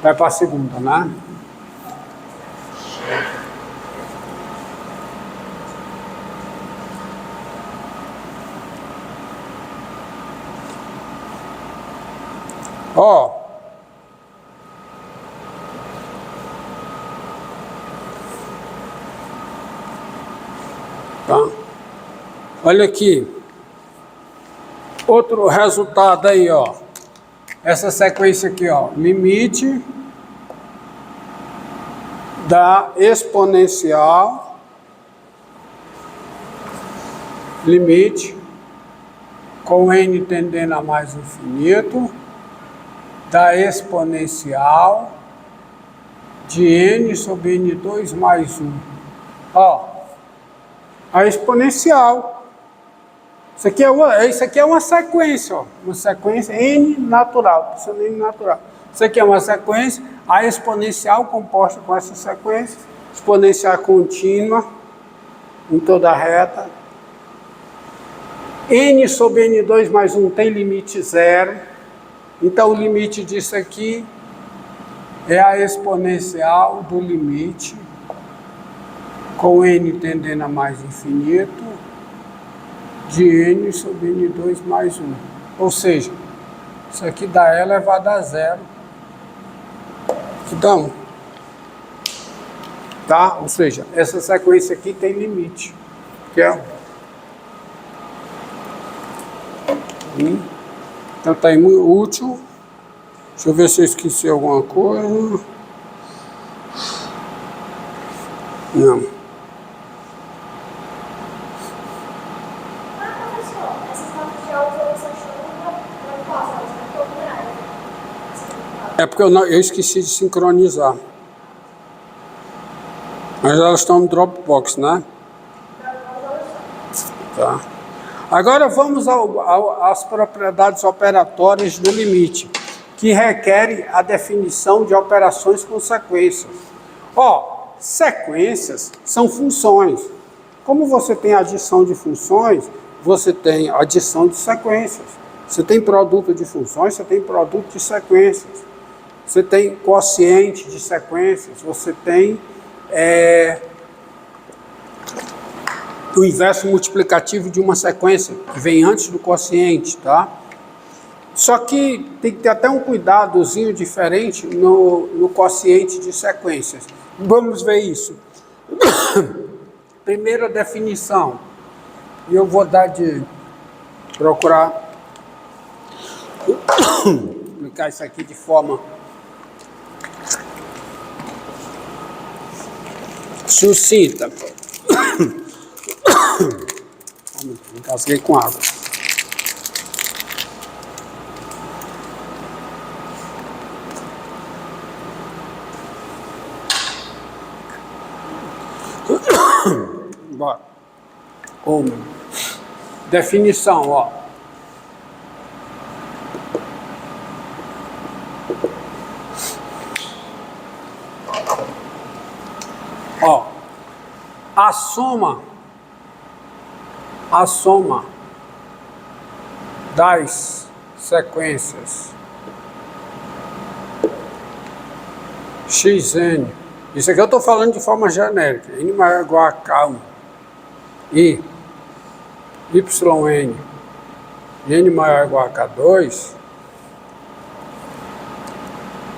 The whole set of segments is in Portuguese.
Vai para a segunda, né? Ó. Tá? Olha aqui. Outro resultado aí, ó. Essa sequência aqui, ó. Limite da exponencial. Limite com n tendendo a mais infinito da exponencial de n sobre n2 mais 1. Ó, a exponencial. Isso aqui é uma sequência, ó. Uma sequência n natural. N natural. Isso aqui é uma sequência, a exponencial composta com essa sequência, exponencial contínua em toda a reta. N sobre n2 mais 1 tem limite zero. Então, o limite disso aqui é a exponencial do limite com n tendendo a mais infinito de n sobre n2 mais 1. Ou seja, isso aqui dá E elevado a zero. Então, tá? Ou seja, essa sequência aqui tem limite, que é então tá aí muito útil. Deixa eu ver se eu esqueci alguma coisa. Não. É porque eu esqueci de sincronizar. Mas elas estão no Dropbox, né? Tá. Agora vamos às propriedades operatórias do limite, que requerem a definição de operações com sequências. Ó, sequências são funções. Como você tem adição de funções, você tem adição de sequências. Você tem produto de funções, você tem produto de sequências. Você tem quociente de sequências, você tem o inverso multiplicativo de uma sequência, que vem antes do quociente, tá? Só que tem que ter até um cuidadozinho diferente no quociente de sequências. Vamos ver isso. Primeira definição. E eu vou dar de procurar explicar isso aqui de forma sucinta. Engasguei com água. Bora. Definição, ó. Ó, a soma das sequências xn, isso aqui eu estou falando de forma genérica, n maior ou igual a k1 e yn, n maior ou igual a k2,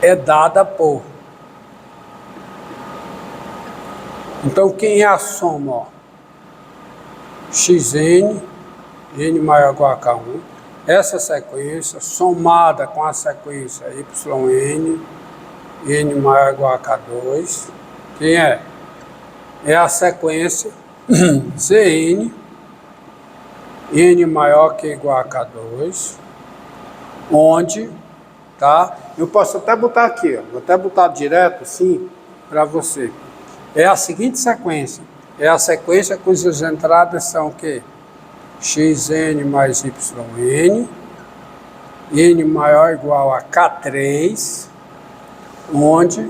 é dada por. Então, quem é a soma? Ó? Xn, n maior ou igual a k1, essa sequência somada com a sequência yn, n maior ou igual a k2, quem é? É a sequência Cn, n maior que igual a k2, onde, tá? Eu posso até botar aqui, ó, vou até botar direto assim para você. É a seguinte sequência. É a sequência cujas entradas são o quê? Xn mais yn, n maior ou igual a k3, onde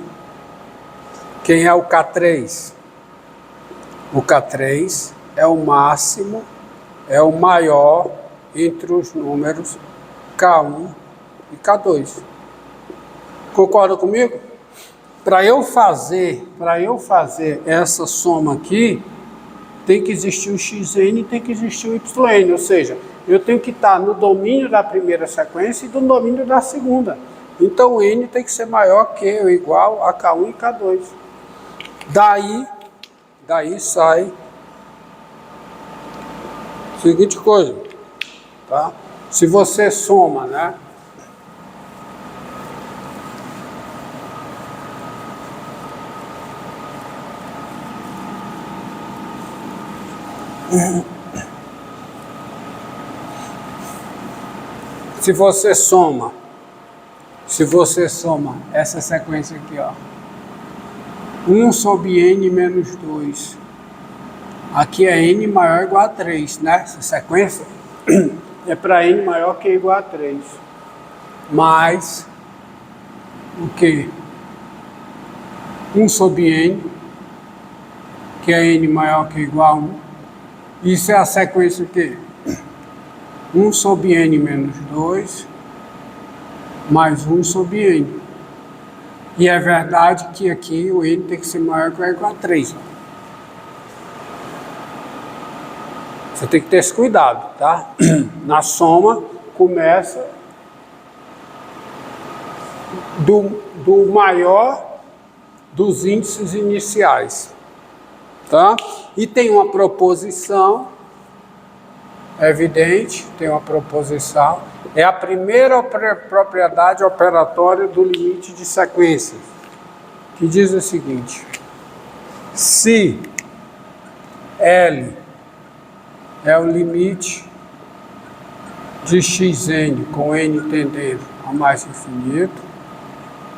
quem é o k3? O k3 é o máximo, é o maior entre os números k1 e k2. Concorda comigo? Para eu fazer essa soma aqui, tem que existir o xn e tem que existir o yn, ou seja, eu tenho que estar no domínio da primeira sequência e no domínio da segunda. Então o n tem que ser maior que ou igual a K1 e K2. Daí sai a seguinte coisa, tá? Se você soma, né? Se você soma essa sequência aqui, ó, 1 sobre n menos 2, aqui é n maior ou igual a 3, né? Essa sequência é para n maior que ou igual a 3, mais o que? 1 sobre n, que é n maior que ou igual a 1. Isso é a sequência que 1 sobre n menos 2 mais 1 sobre n. E é verdade que aqui o n tem que ser maior que ou igual a 3. Você tem que ter esse cuidado, tá? Na soma começa do maior dos índices iniciais, tá? E tem uma proposição, é evidente, tem uma proposição, é a primeira propriedade operatória do limite de sequência, que diz o seguinte: se L é o limite de xn com n tendendo ao mais infinito,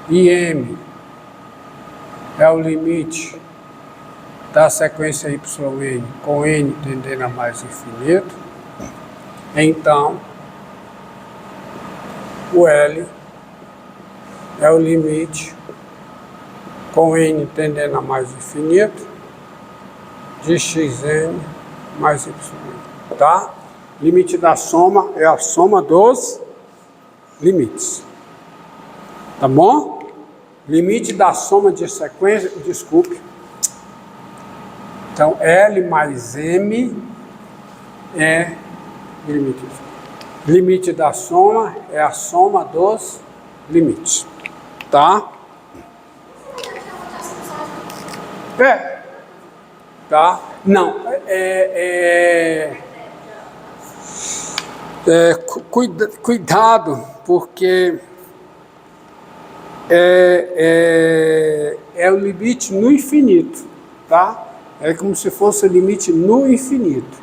e M é o limite da sequência yn com n tendendo a mais infinito, então o L é o limite com n tendendo a mais infinito de xn mais y, tá? Limite da soma é a soma dos limites, tá bom? Limite da soma de sequência, desculpe. Então, L mais M é limite. Limite da soma é a soma dos limites, tá? Tá? Não, cuidado, porque é o limite no infinito, tá? É como se fosse o limite no infinito,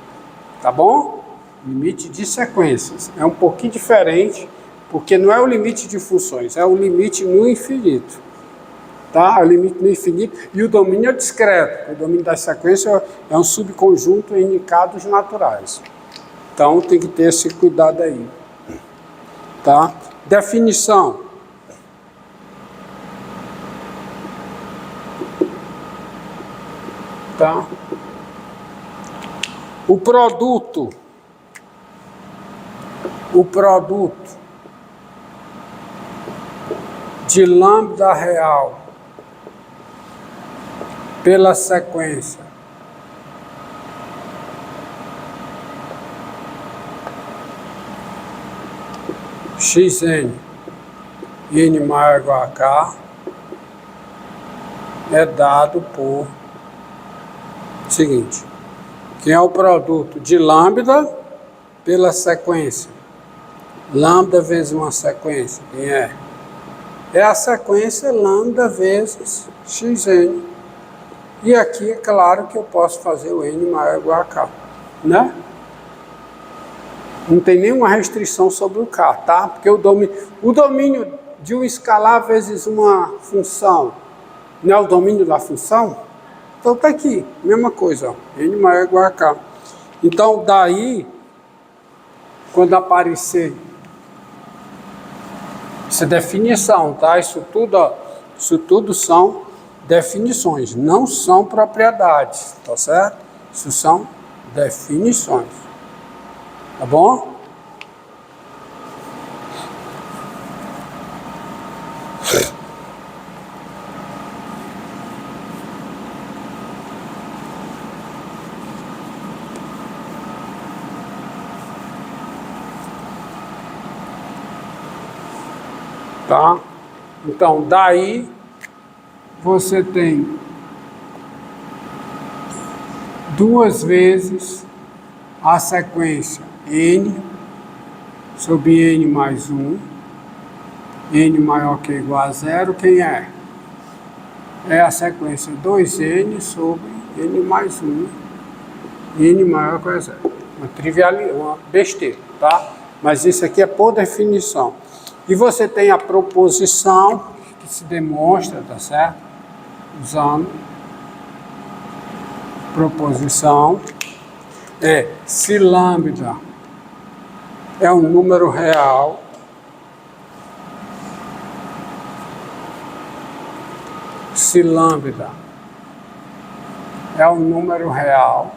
tá bom? Limite de sequências. É um pouquinho diferente, porque não é o limite de funções, é o limite no infinito. Tá? É o limite no infinito. E o domínio é discreto. O domínio da sequência é um subconjunto em casos naturais. Então tem que ter esse cuidado aí. Tá? Definição. Tá? O produto de lambda real pela sequência xn n maior ou igual a k é dado por seguinte: que é o produto de lambda pela sequência, lambda vezes uma sequência, quem é? É a sequência lambda vezes xn. E aqui é claro que eu posso fazer o n maior ou igual a k, né? Não tem nenhuma restrição sobre o k, tá? Porque o domínio de um escalar vezes uma função não é o domínio da função? Então tá aqui, mesma coisa, ó, n maior ou igual a k. Então daí, quando aparecer essa definição, tá? Isso tudo são definições, não são propriedades, tá certo? Isso são definições, tá bom? Tá? Então, daí você tem 2 vezes a sequência n sobre n mais 1, n maior que ou igual a 0, quem é? É a sequência 2n sobre n mais 1, n maior que ou igual a 0. Uma besteira, tá? Mas isso aqui é por definição. E você tem a proposição, que se demonstra, tá certo? Usando proposição, se lambda é um número real, se lambda é um número real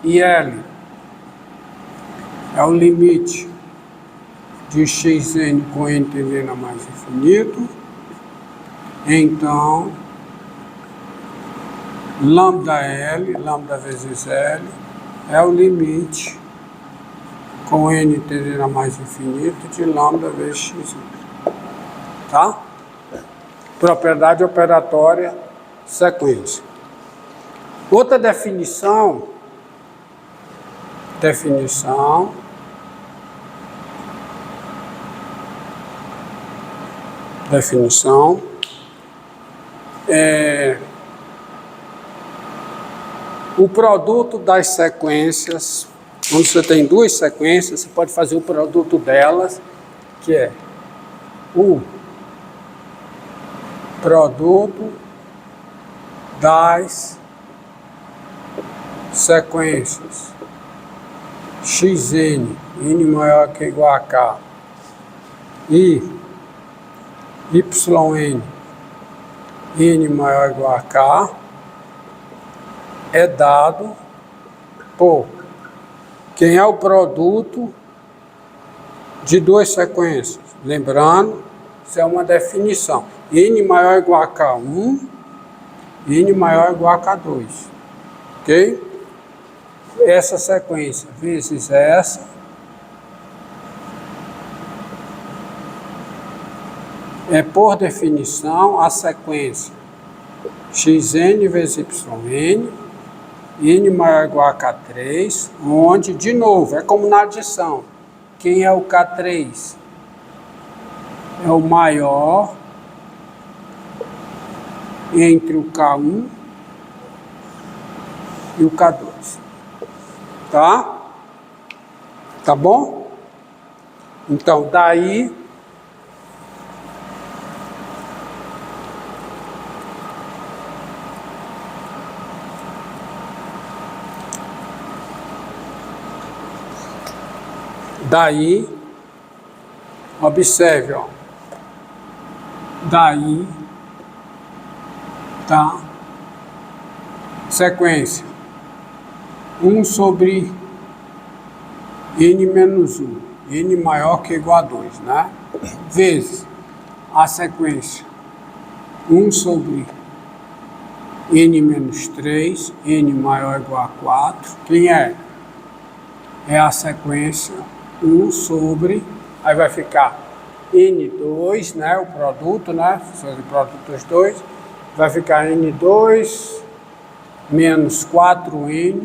e L é o limite de xn com n tendendo a mais infinito, então lambda L, lambda vezes L, é o limite com n tendendo a mais infinito de lambda vezes x. Tá? Propriedade operatória, sequência. Outra definição é o produto das sequências. Quando você tem 2 sequências, você pode fazer o produto delas, que é o produto das sequências xn, n maior que ou igual a k, e yn, n maior ou igual a k, é dado por quem é o produto de 2 sequências. Lembrando, isso é uma definição. N maior ou igual a K1, n maior ou igual a K2. Ok? Essa sequência vezes essa é, por definição, a sequência xn vezes yn, n maior ou igual a K3, onde, de novo, é como na adição. Quem é o K3? É o maior entre o K1 e o K2. Tá? Tá bom? Então, daí observe, ó. Daí, tá? Sequência 1 sobre n menos 1, n maior que ou igual a 2, né? Vezes a sequência 1 sobre n menos 3, n maior ou igual a 4. Quem é? É a sequência 1 sobre, aí vai ficar N2, né, o produto, né, fazer o produto dos dois, vai ficar N2 menos 4N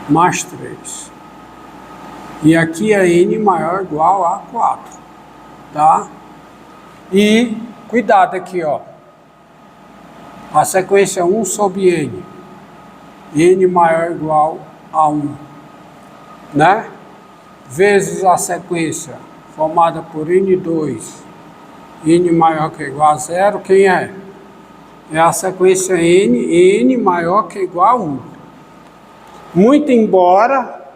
mais 3. E aqui é N maior ou igual a 4, tá? E, cuidado aqui, ó, a sequência 1 sobre N, N maior ou igual a 1, né? Vezes a sequência formada por N2, N maior que ou igual a 0, quem é? É a sequência N, N maior que ou igual a 1. Muito embora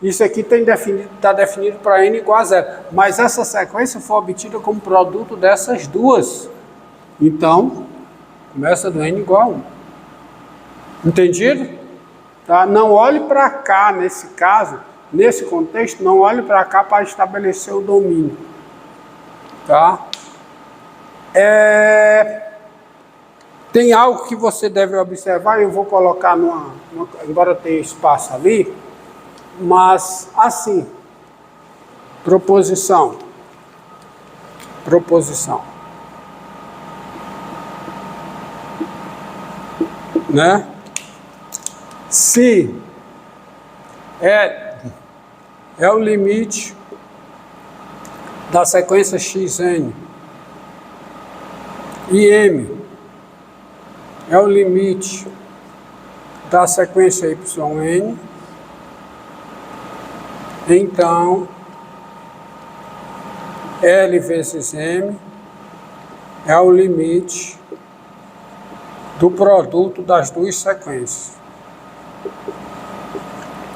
isso aqui está definido para N igual a 0, mas essa sequência foi obtida como produto dessas duas. Então, começa do N igual a 1. Entendido? Tá? Não olhe para cá nesse caso. Nesse contexto, não olhe para cá para estabelecer o domínio. Tá? Tem algo que você deve observar, eu vou colocar embora tenha espaço ali, mas assim, proposição. proposição. Né? Se é o limite da sequência xn e m é o limite da sequência yn, então L vezes M é o limite do produto das duas sequências.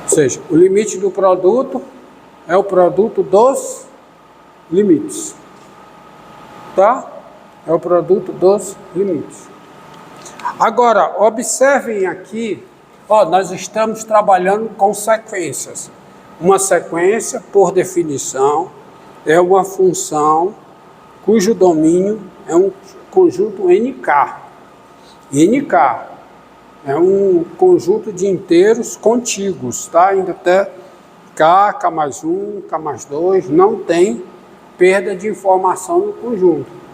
Ou seja, o limite do produto é o produto dos limites. Tá? É o produto dos limites. Agora, observem aqui, ó, nós estamos trabalhando com sequências. Uma sequência, por definição, é uma função cujo domínio é um conjunto NK. NK é um conjunto de inteiros contíguos, tá? Ainda até K mais 1, K mais 2, não tem perda de informação no conjunto.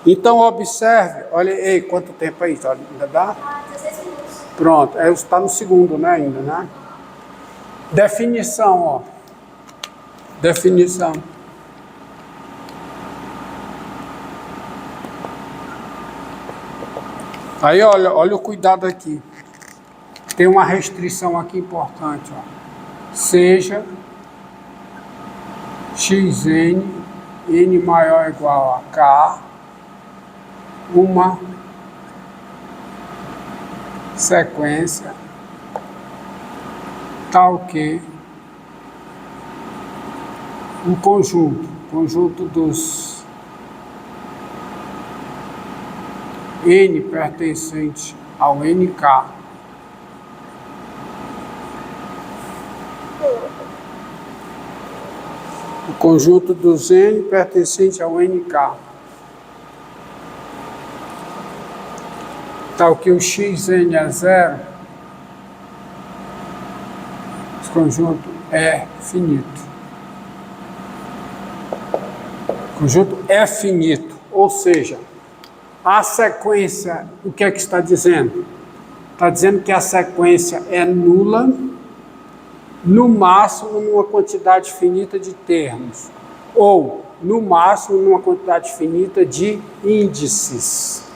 Então, observe, olha aí, quanto tempo aí, ainda dá? 16 minutos. Pronto, está no segundo, né, ainda, né? Definição, ó. Definição. Aí, olha o cuidado aqui. Tem uma restrição aqui importante, ó. Seja xn, n maior ou igual a k, uma sequência tal que um conjunto dos n pertencentes ao NK o conjunto dos n pertencentes ao NK tal que o xn é zero, esse conjunto é finito. O conjunto é finito, ou seja, a sequência, o que é que está dizendo? Está dizendo que a sequência é nula, no máximo numa quantidade finita de termos, ou no máximo numa quantidade finita de índices.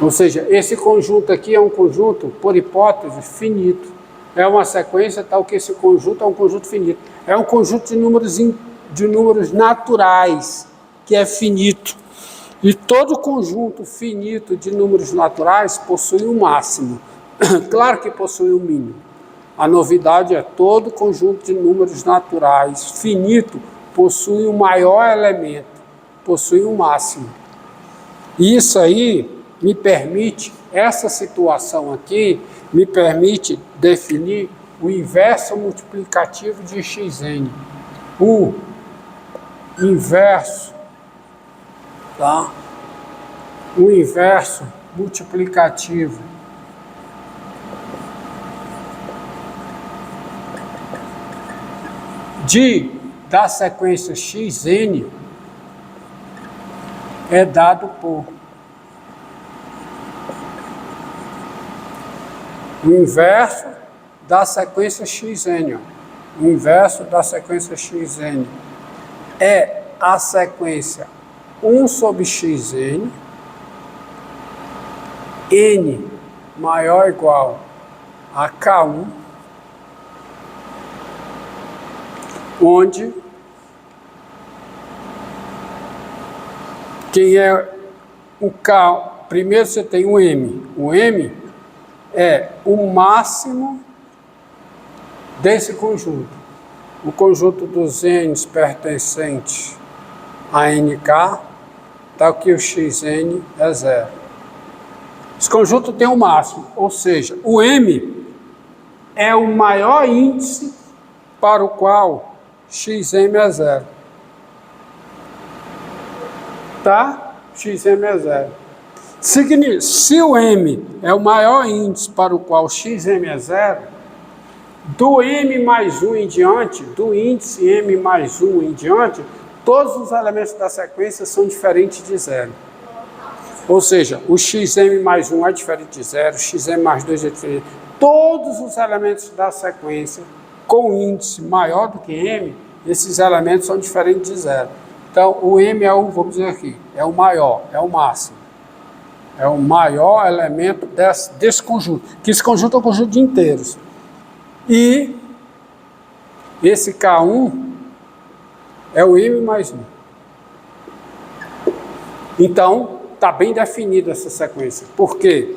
Ou seja, esse conjunto aqui é um conjunto, por hipótese, finito. É uma sequência tal que esse conjunto é um conjunto finito. É um conjunto de números naturais, que é finito. E todo conjunto finito de números naturais possui um máximo. Claro que possui um mínimo. A novidade é todo conjunto de números naturais finito possui um maior elemento, possui um máximo. Isso aí me permite, essa situação aqui, me permite definir o inverso multiplicativo de xn. O inverso, tá? O inverso multiplicativo da sequência xn é dado por o inverso da sequência xn. O inverso da sequência xn é a sequência 1 sobre xn, n maior ou igual a k1, onde quem é o k, primeiro você tem o m. O m é o máximo desse conjunto. O conjunto dos n's pertencentes a nk, tal que o xn é zero. Esse conjunto tem um máximo, ou seja, o m é o maior índice para o qual xm é zero. Tá? Xm é zero. Se o m é o maior índice para o qual xm é zero, do m mais 1 em diante, do índice m mais 1 em diante, todos os elementos da sequência são diferentes de zero. Ou seja, o xm mais 1 é diferente de zero, o xm mais 2 é diferente. Todos os elementos da sequência com índice maior do que m, esses elementos são diferentes de zero. Então, o m é o, vamos dizer aqui, é o maior, é o máximo. É o maior elemento desse conjunto, que esse conjunto é um conjunto de inteiros. E esse K1 é o m mais 1. Então, está bem definida essa sequência. Por quê?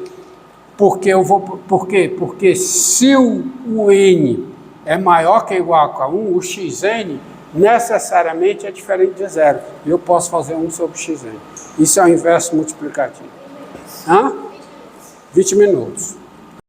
Porque se o n é maior que ou igual a K1, o xn necessariamente é diferente de zero. E eu posso fazer 1 sobre xn. Isso é o inverso multiplicativo. 20 minutos.